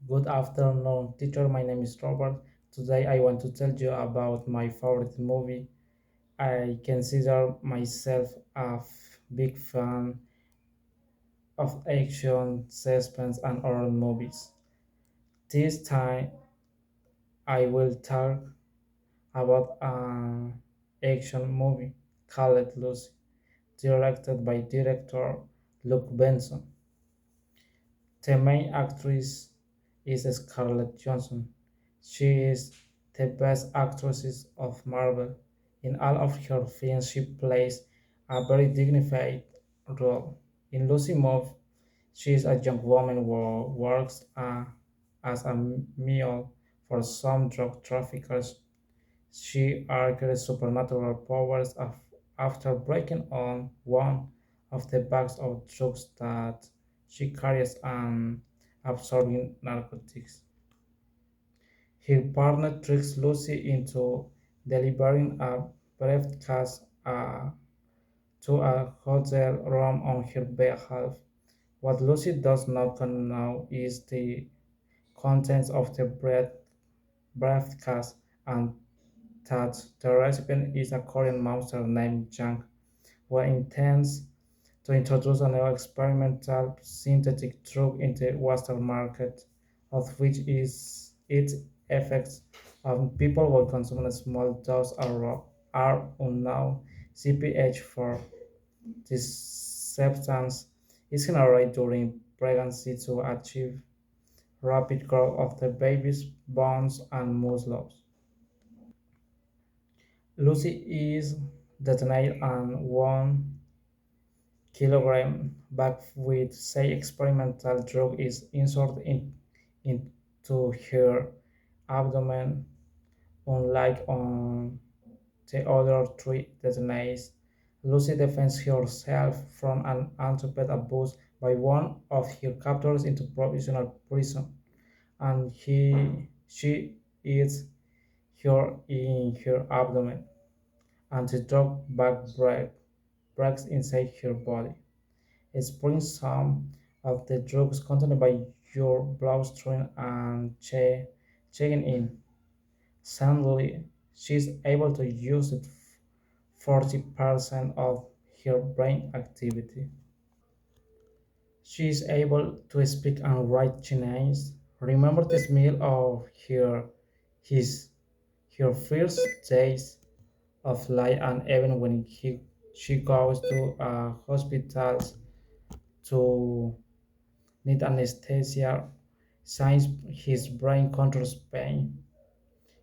Good afternoon, teacher. My name is Robert. Today I want to tell you about my favorite movie. I consider myself a big fan of action, suspense, and horror movies. This time I will talk about an action movie called Lucy, directed by director Luke Benson. The main actress is Scarlett Johansson. She is the best actress of Marvel. In all of her films, she plays a very dignified role. In Lucy Move, she is a young woman who works as a mule for some drug traffickers. She acquires supernatural powers after breaking on one of the bags of drugs that she carries and absorbing narcotics. Her partner tricks Lucy into delivering a briefcase to a hotel room on her behalf. What Lucy does not know is the contents of the briefcase and that the recipient is a Korean monster named Jang, who intends to introduce a new experimental synthetic drug in the Western market, of which is its effects on people who consume a small dose are unknown. CPH4, this substance is generated during pregnancy to achieve rapid growth of the baby's bones and muscles. Lucy is detonated and 1 kilogram bag with say experimental drug is inserted into her abdomen, unlike on the other three detonates. Lucy defends herself from an attempted abuse by one of her captors into provisional prison, and she eats her in her abdomen, and the drug bag breaks inside her body. Spraying some of the drugs contained by your bloodstream and checking in. Suddenly, she's able to use it 40% of her brain activity. She is able to speak and write Chinese. Remember the smell of his her first days of life, and even when she goes to hospitals to need anesthesia, since his brain controls pain.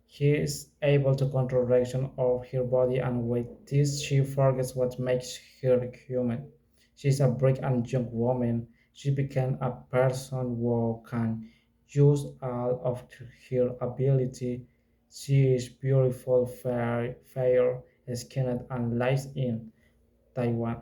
He is able to control reaction of her body, and with this she forgets what makes her human. She is a brave and young woman. She became a person who can use all of her ability. She is beautiful, fair, skinned, and lives in Taiwan.